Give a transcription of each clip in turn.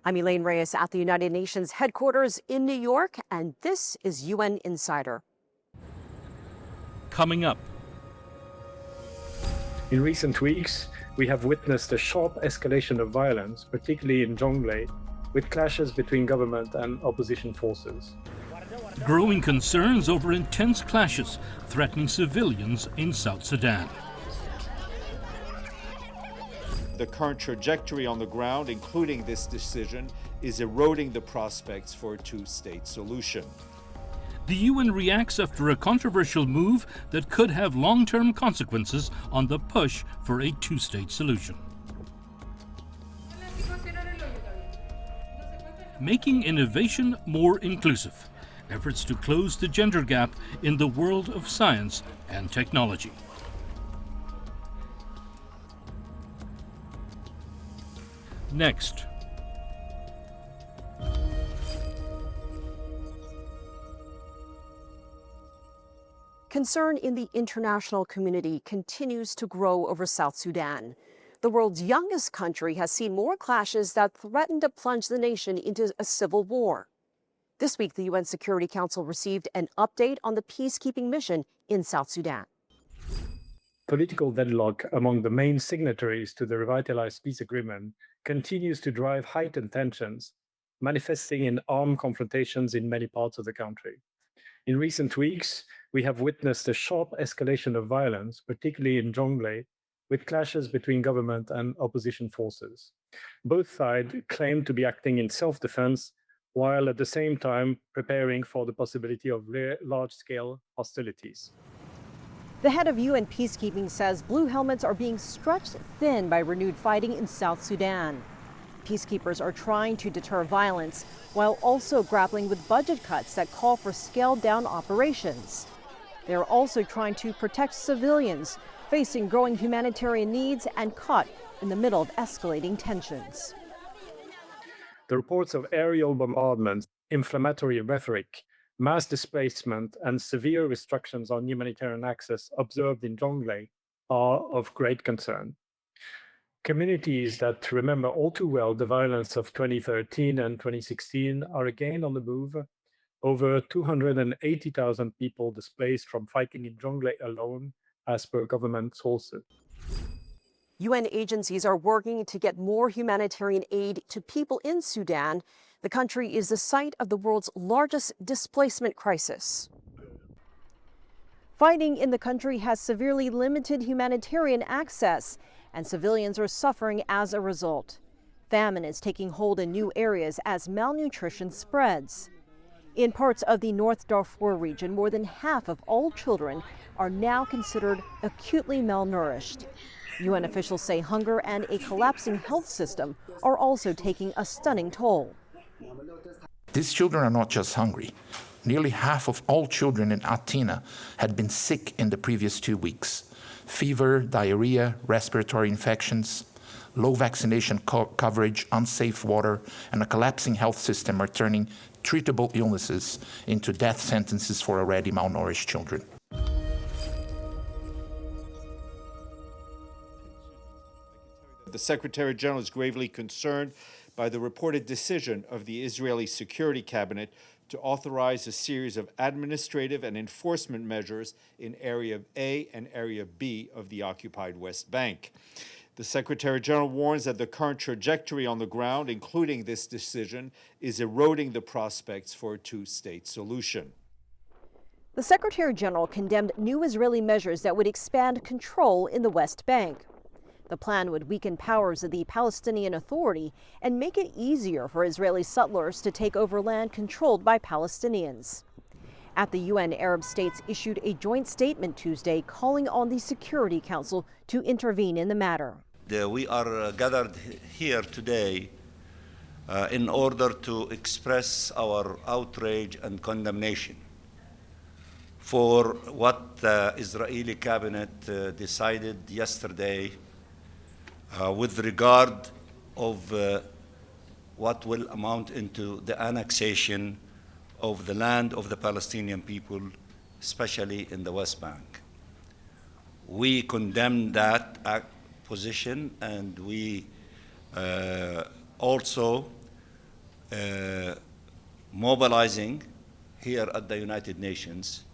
I'm Elaine Reyes at the United Nations headquarters in New York, and this is UN Insider. Coming up. In recent weeks, we have witnessed a sharp escalation of violence, particularly in Jonglei, with clashes between government and opposition forces. Growing concerns over intense clashes threatening civilians in South Sudan. The current trajectory on the ground, including this decision, is eroding the prospects for a two-state solution. The UN reacts after a controversial move that could have long-term consequences on the push for a two-state solution. Making innovation more inclusive. Efforts to close the gender gap in the world of science and technology. Next. Concern in the international community continues to grow over South Sudan. The world's youngest country has seen more clashes that threaten to plunge the nation into a civil war. This week, the UN Security Council received an update on the peacekeeping mission in South Sudan. Political deadlock among the main signatories to the revitalized peace agreement continues to drive heightened tensions, manifesting in armed confrontations in many parts of the country. In recent weeks, we have witnessed a sharp escalation of violence, particularly in Jonglei, with clashes between government and opposition forces. Both sides claim to be acting in self-defense, while at the same time preparing for the possibility of large-scale hostilities. The head of UN peacekeeping says blue helmets are being stretched thin by renewed fighting in South Sudan. Peacekeepers are trying to deter violence while also grappling with budget cuts that call for scaled-down operations. They're also trying to protect civilians facing growing humanitarian needs and caught in the middle of escalating tensions. The reports of aerial bombardments, inflammatory rhetoric, mass displacement, and severe restrictions on humanitarian access observed in Jonglei are of great concern. Communities that remember all too well the violence of 2013 and 2016 are again on the move. Over 280,000 people displaced from fighting in Jonglei alone, as per government sources. UN agencies are working to get more humanitarian aid to people in Sudan. The country is the site of the world's largest displacement crisis. Fighting in the country has severely limited humanitarian access, and civilians are suffering as a result. Famine is taking hold in new areas as malnutrition spreads. In parts of the North Darfur region, more than half of all children are now considered acutely malnourished. UN officials say hunger and a collapsing health system are also taking a stunning toll. These children are not just hungry. Nearly half of all children in Atina had been sick in the previous 2 weeks. Fever, diarrhea, respiratory infections, low vaccination coverage, unsafe water, and a collapsing health system are turning treatable illnesses into death sentences for already malnourished children. The Secretary General is gravely concerned by the reported decision of the Israeli Security Cabinet to authorize a series of administrative and enforcement measures in Area A and Area B of the occupied West Bank. The Secretary General warns that the current trajectory on the ground, including this decision, is eroding the prospects for a two-state solution. The Secretary General condemned new Israeli measures that would expand control in the West Bank. The plan would weaken powers of the Palestinian Authority and make it easier for Israeli settlers to take over land controlled by Palestinians. At the UN, Arab states issued a joint statement Tuesday calling on the Security Council to intervene in the matter. We are gathered here today in order to express our outrage and condemnation for what the Israeli cabinet decided yesterday with regard of what will amount into the annexation of the land of the Palestinian people, especially in the West Bank. We condemn that position, and we also mobilizing here at the United Nations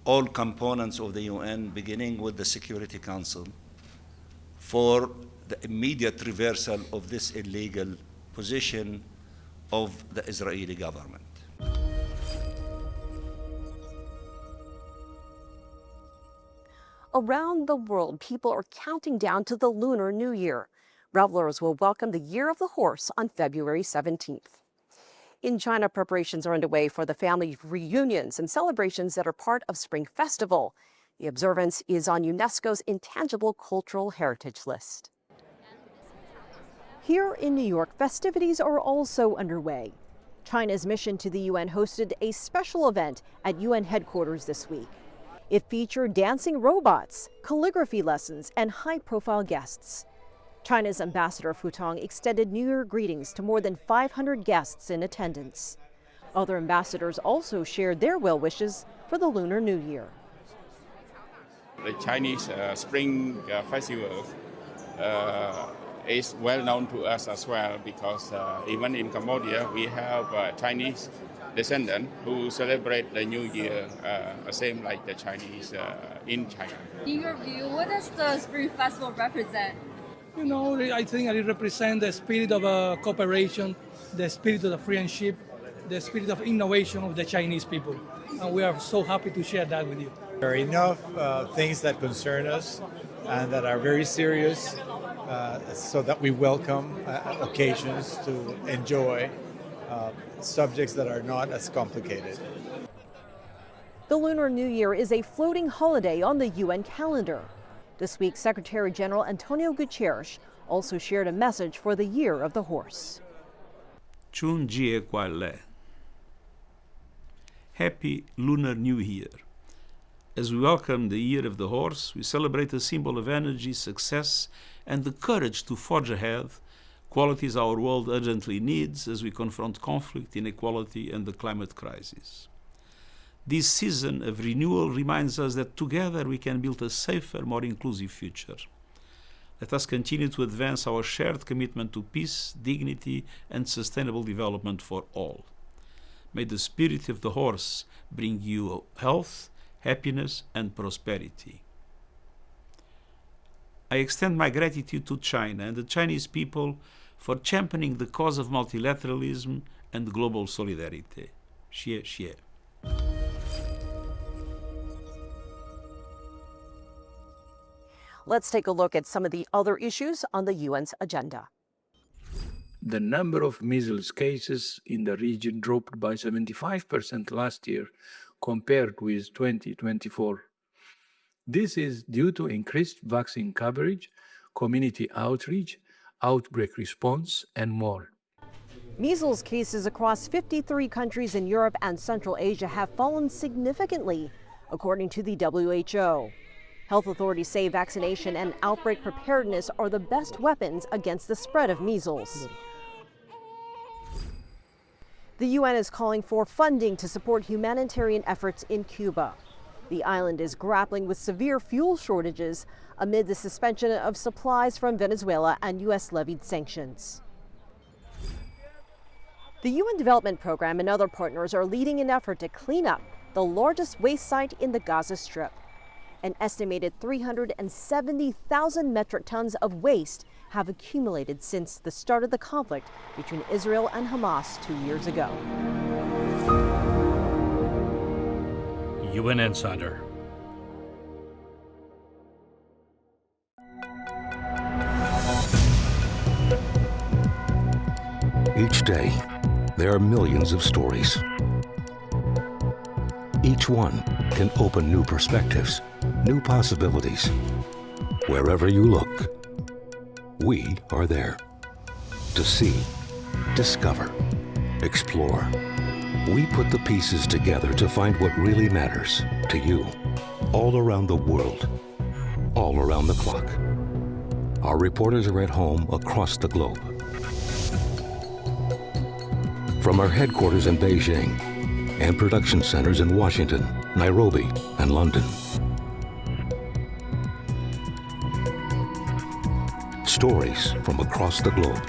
all components of the UN, beginning with the Security Council, for the immediate reversal of this illegal position of the Israeli government. Around the world, people are counting down to the Lunar New Year. Revelers will welcome the Year of the Horse on February 17th. In China, preparations are underway for the family reunions and celebrations that are part of Spring Festival. The observance is on UNESCO's Intangible Cultural Heritage List. Here in New York, festivities are also underway. China's mission to the UN hosted a special event at UN headquarters this week. It featured dancing robots, calligraphy lessons, and high-profile guests. China's Ambassador Fu Tong extended New Year greetings to more than 500 guests in attendance. Other ambassadors also shared their well wishes for the Lunar New Year. The Chinese Spring Festival is well known to us as well because even in Cambodia we have Chinese descendants who celebrate the New Year same like the Chinese in China. In your view, what does the Spring Festival represent? You know, I think it represents the spirit of cooperation, the spirit of the friendship, the spirit of innovation of the Chinese people. And we are so happy to share that with you. There are enough things that concern us and that are very serious so that we welcome occasions to enjoy subjects that are not as complicated. The Lunar New Year is a floating holiday on the UN calendar. This week, Secretary General Antonio Guterres also shared a message for the Year of the Horse. Chun Jie Kwai Le. Happy Lunar New Year. As we welcome the Year of the Horse, we celebrate a symbol of energy, success, and the courage to forge ahead, qualities our world urgently needs as we confront conflict, inequality, and the climate crisis. This season of renewal reminds us that together we can build a safer, more inclusive future. Let us continue to advance our shared commitment to peace, dignity, and sustainable development for all. May the spirit of the horse bring you health, happiness, and prosperity. I extend my gratitude to China and the Chinese people for championing the cause of multilateralism and global solidarity. Xie xie. Let's take a look at some of the other issues on the UN's agenda. The number of measles cases in the region dropped by 75% last year compared with 2024. This is due to increased vaccine coverage, community outreach, outbreak response, and more. Measles cases across 53 countries in Europe and Central Asia have fallen significantly, according to the WHO. Health authorities say vaccination and outbreak preparedness are the best weapons against the spread of measles. The UN is calling for funding to support humanitarian efforts in Cuba. The island is grappling with severe fuel shortages amid the suspension of supplies from Venezuela and U.S.-levied sanctions. The UN Development Program and other partners are leading an effort to clean up the largest waste site in the Gaza Strip. An estimated 370,000 metric tons of waste have accumulated since the start of the conflict between Israel and Hamas 2 years ago. UN Insider. Each day, there are millions of stories. Each one can open new perspectives, new possibilities. Wherever you look, we are there to see, discover, explore. We put the pieces together to find what really matters to you, all around the world, all around the clock. Our reporters are at home across the globe. From our headquarters in Beijing and production centers in Washington, Nairobi, and London. Stories from across the globe,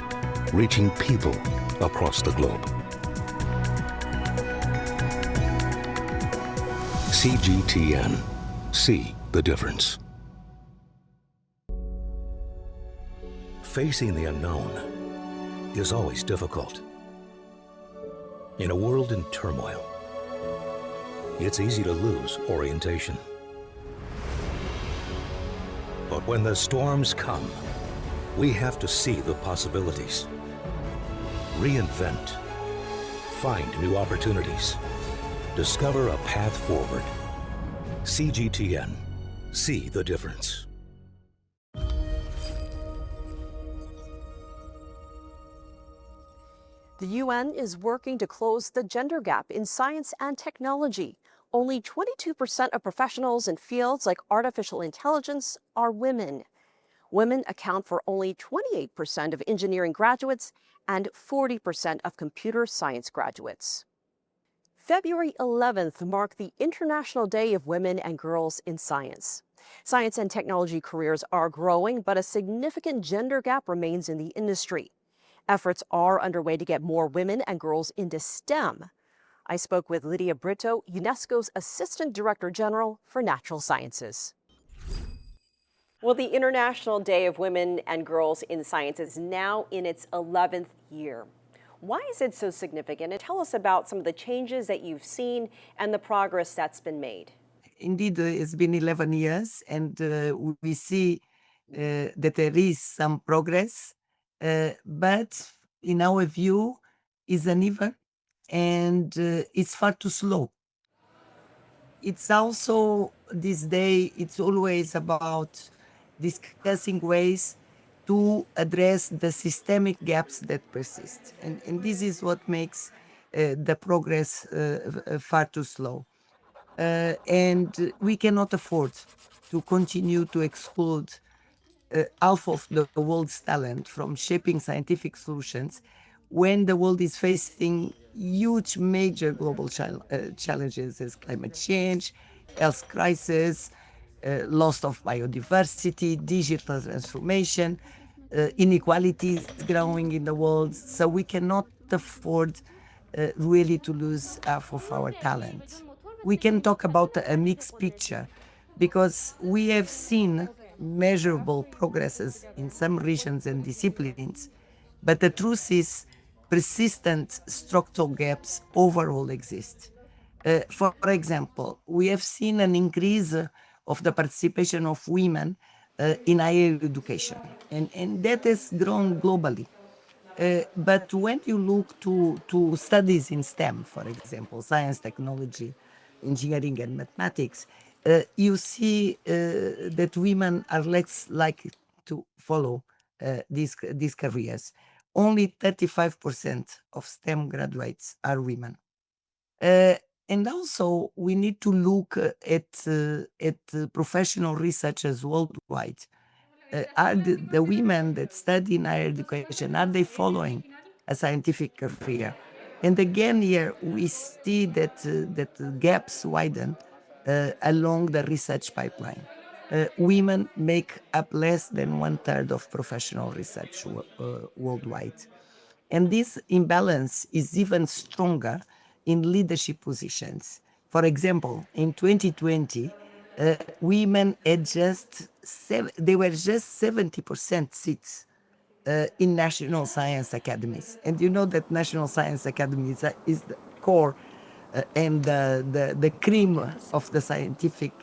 reaching people across the globe. CGTN. See the difference. Facing the unknown is always difficult. In a world in turmoil, it's easy to lose orientation. But when the storms come, we have to see the possibilities, reinvent, find new opportunities, discover a path forward. CGTN. See the difference. The UN is working to close the gender gap in science and technology. Only 22% of professionals in fields like artificial intelligence are women. Women account for only 28% of engineering graduates and 40% of computer science graduates. February 11th marked the International Day of Women and Girls in Science. Science and technology careers are growing, but a significant gender gap remains in the industry. Efforts are underway to get more women and girls into STEM. I spoke with Lydia Brito, UNESCO's Assistant Director General for Natural Sciences. Well, the International Day of Women and Girls in Science is now in its 11th year. Why is it so significant? And tell us about some of the changes that you've seen and the progress that's been made. Indeed, it's been 11 years, and we see that there is some progress, but in our view, is uneven, and it's far too slow. It's also, this day, it's always about discussing ways to address the systemic gaps that persist. And this is what makes the progress far too slow. And we cannot afford to continue to exclude half of the world's talent from shaping scientific solutions when the world is facing huge major global challenges as climate change, health crisis, loss of biodiversity, digital transformation, inequalities growing in the world. So we cannot afford really to lose half of our talent. We can talk about a mixed picture because we have seen measurable progresses in some regions and disciplines, but the truth is persistent structural gaps overall exist. For example, we have seen an increase of the participation of women in higher education, and that has grown globally. But when you look to studies in STEM, for example, science, technology, engineering, and mathematics, you see that women are less likely to follow these careers. Only 35% of STEM graduates are women. And also, we need to look at professional researchers worldwide. Are the women that study in higher education, are they following a scientific career? And again, here we see that gaps widen along the research pipeline. Women make up less than 1/3 of professional research worldwide. And this imbalance is even stronger in leadership positions. For example, in 2020, women had they were just 70% seats in national science academies. And you know that national science academies is the core and the cream of the scientific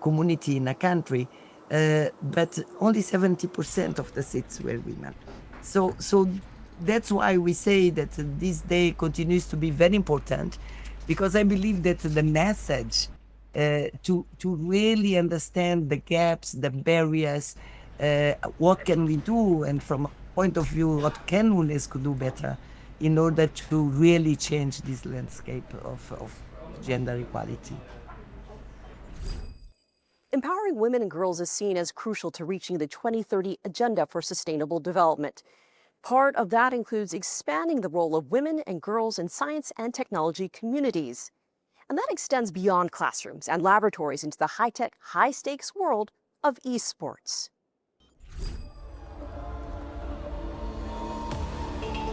community in a country, but only 70% of the seats were women. So that's why we say that this day continues to be very important, because I believe that the message to really understand the gaps, the barriers, what can we do, and from a point of view, what can UNESCO do better in order to really change this landscape of gender equality. Empowering women and girls is seen as crucial to reaching the 2030 Agenda for Sustainable Development. Part of that includes expanding the role of women and girls in science and technology communities. And that extends beyond classrooms and laboratories into the high-tech, high-stakes world of esports.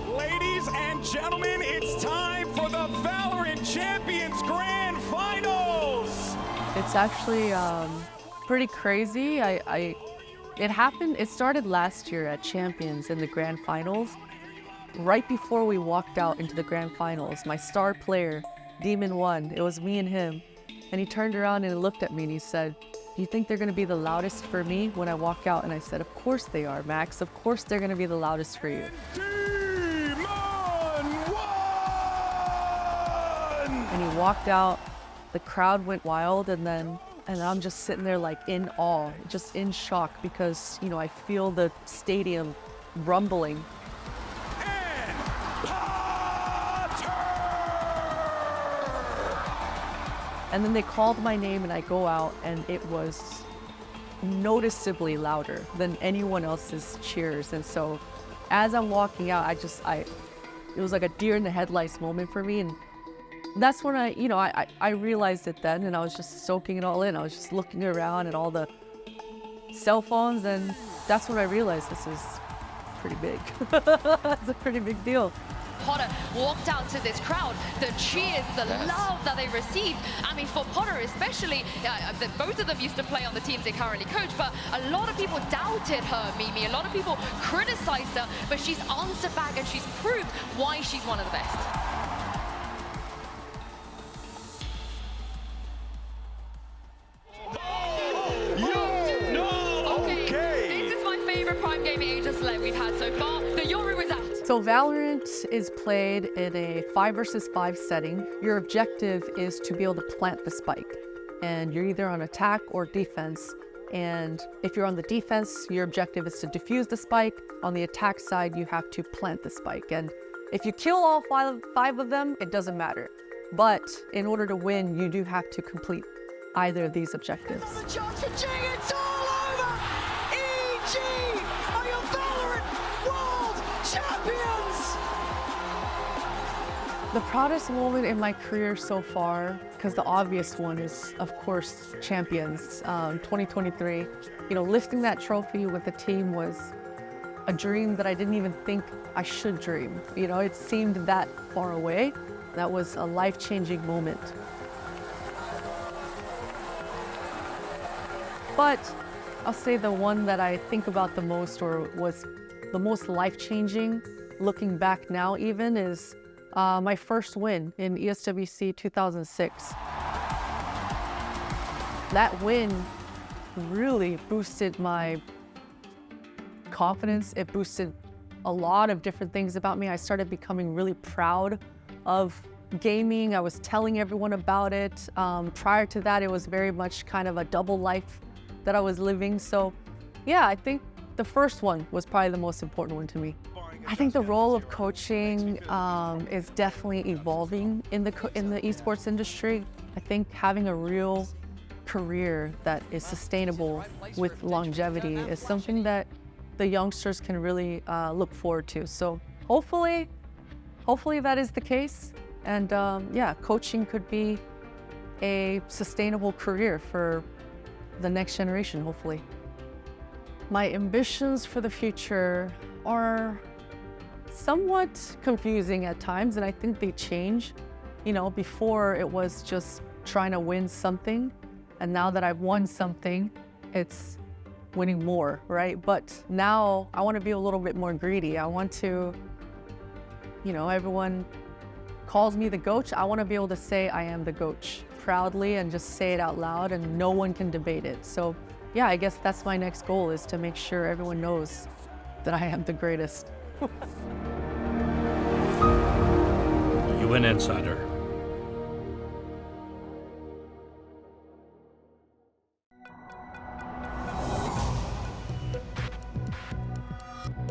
Ladies Ladies and gentlemen, it's time for the Valorant Champions Grand Finals! It's actually pretty crazy. It started last year at Champions in the Grand Finals. Right before we walked out into the Grand Finals, my star player, Demon 1, it was me and him, and he turned around and looked at me and he said, "Do you think they're going to be the loudest for me when I walk out?" And I said, "Of course they are, Max. Of course they're going to be the loudest for you." And he walked out, the crowd went wild, and I'm just sitting there like in awe, just in shock, because, you know, I feel the stadium rumbling. And then they called my name and I go out and it was noticeably louder than anyone else's cheers. And so as I'm walking out, it was like a deer in the headlights moment for me. And that's when I realized it then, and I was just soaking it all in. I was just looking around at all the cell phones, and that's when I realized this is pretty big. It's a pretty big deal. Potter walked out to this crowd, the cheers, the love that they received. I mean, for Potter especially, both of them used to play on the teams they currently coach, but a lot of people doubted her, Mimi. A lot of people criticized her, but she's answered back and she's proved why she's one of the best. This is my favorite Prime Gaming Agent select we've had so far. The Yoru is out. So Valorant is played in a 5 versus 5 setting. Your objective is to be able to plant the spike. And you're either on attack or defense. And if you're on the defense, your objective is to defuse the spike. On the attack side, you have to plant the spike. And if you kill all five of them, it doesn't matter. But in order to win, you do have to complete either of these objectives. It's all over! EG are your Valorant World Champions! The proudest moment in my career so far, because the obvious one is, of course, Champions 2023. You know, lifting that trophy with the team was a dream that I didn't even think I should dream. You know, it seemed that far away. That was a life-changing moment. But I'll say the one that I think about the most, or was the most life-changing, looking back now even, is my first win in ESWC 2006. That win really boosted my confidence. It boosted a lot of different things about me. I started becoming really proud of gaming. I was telling everyone about it. Prior to that, it was very much kind of a double life that I was living. So yeah, I think the first one was probably the most important one to me. I think the role of coaching is definitely evolving in the esports industry. I think having a real career that is sustainable with longevity is something that the youngsters can really look forward to. So hopefully that is the case. And yeah, coaching could be a sustainable career for the next generation, hopefully. My ambitions for the future are somewhat confusing at times, and I think they change. You know, before it was just trying to win something, and now that I've won something, it's winning more, right? But now I want to be a little bit more greedy. I want to, you know, everyone calls me the GOAT. I want to be able to say I am the GOAT proudly and just say it out loud, and no one can debate it. So yeah, I guess that's my next goal, is to make sure everyone knows that I am the greatest. UN Insider.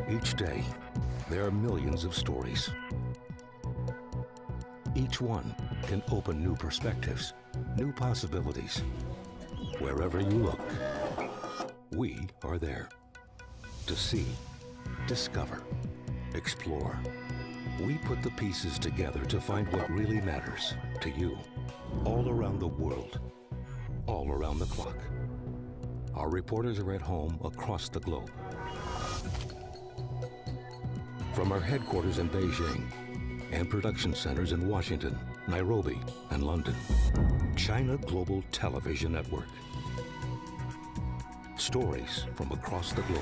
Each day, there are millions of stories. Each one can open new perspectives, new possibilities. Wherever you look, we are there. To see, discover, explore. We put the pieces together to find what really matters to you, all around the world, all around the clock. Our reporters are at home across the globe. From our headquarters in Beijing and production centers in Washington, Nairobi, and London. China Global Television Network. Stories from across the globe,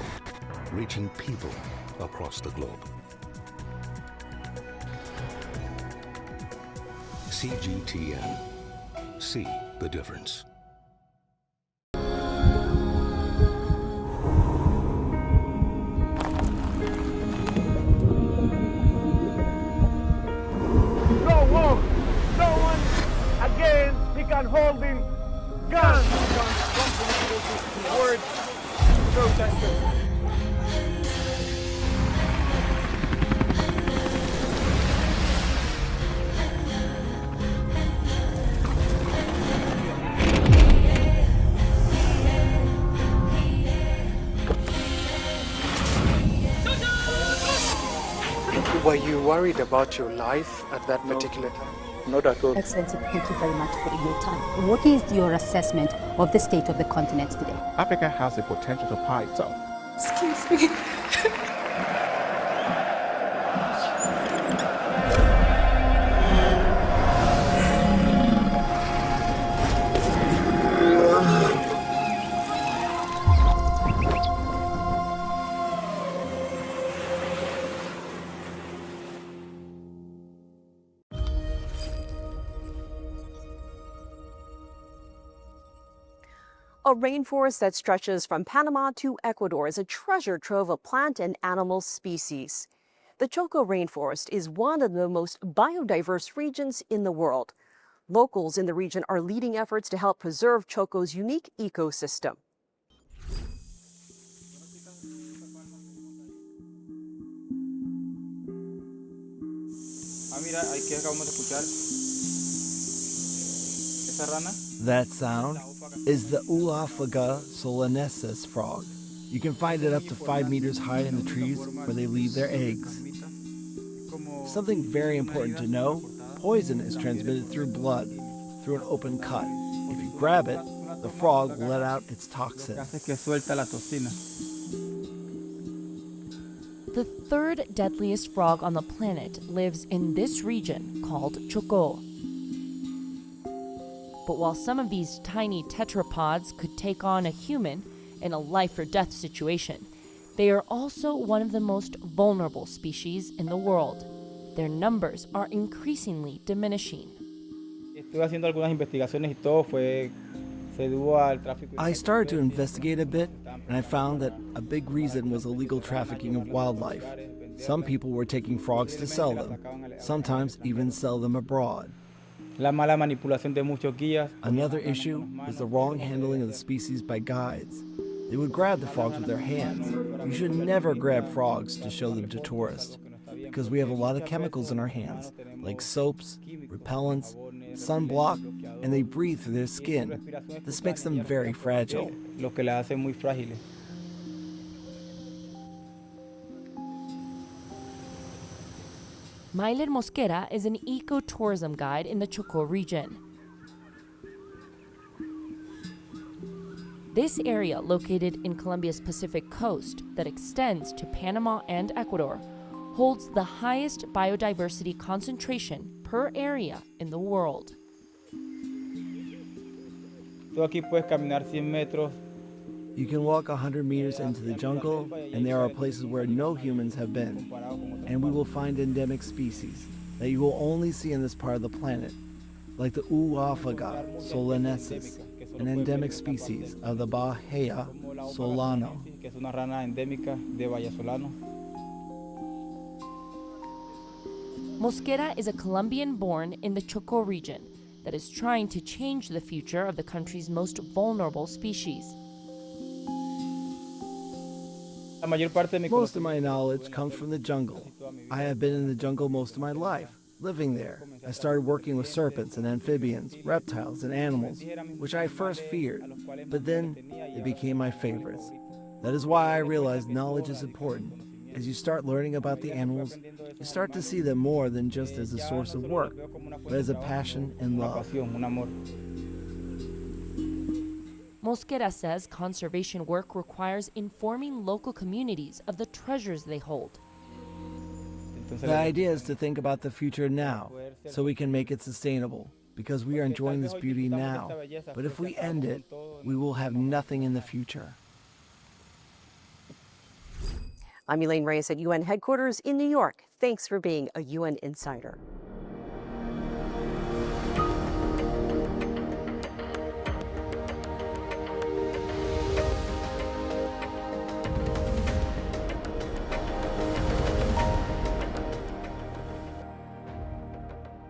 reaching people across the globe. CGTN. See the difference. And holding guns. Words protesters. Were you worried about your life at that particular time? Not at all. Excellency, thank you very much for your time. What is your assessment of the state of the continent today? Africa has the potential to power itself. Excuse me. A rainforest that stretches from Panama to Ecuador is a treasure trove of plant and animal species. The Choco rainforest is one of the most biodiverse regions in the world. Locals in the region are leading efforts to help preserve Choco's unique ecosystem. That sound is the Uafaga solanensis frog. You can find it up to 5 meters high in the trees where they leave their eggs. Something very important to know, poison is transmitted through blood, through an open cut. If you grab it, the frog will let out its toxin. The third deadliest frog on the planet lives in this region called Choco. But while some of these tiny tetrapods could take on a human in a life or death situation, they are also one of the most vulnerable species in the world. Their numbers are increasingly diminishing. I started to investigate a bit, and I found that a big reason was illegal trafficking of wildlife. Some people were taking frogs to sell them, sometimes even sell them abroad. Another issue was the wrong handling of the species by guides. They would grab the frogs with their hands. You should never grab frogs to show them to tourists, because we have a lot of chemicals in our hands, like soaps, repellents, sunblock, and they breathe through their skin. This makes them very fragile. Myler Mosquera is an ecotourism guide in the Choco region. This area, located in Colombia's Pacific coast that extends to Panama and Ecuador, holds the highest biodiversity concentration per area in the world. You can walk 100 meters into the jungle, and there are places where no humans have been. And we will find endemic species that you will only see in this part of the planet, like the Uafaga solanensis, an endemic species of the Bahia solano. Mosquera is a Colombian born in the Choco region that is trying to change the future of the country's most vulnerable species. Most of my knowledge comes from the jungle. I have been in the jungle most of my life, living there. I started working with serpents and amphibians, reptiles and animals, which I first feared, but then it became my favorites. That is why I realized knowledge is important. As you start learning about the animals, you start to see them more than just as a source of work, but as a passion and love. Mosquera says conservation work requires informing local communities of the treasures they hold. The idea is to think about the future now, so we can make it sustainable, because we are enjoying this beauty now. But if we end it, we will have nothing in the future. I'm Elaine Reyes at UN headquarters in New York. Thanks for being a UN Insider.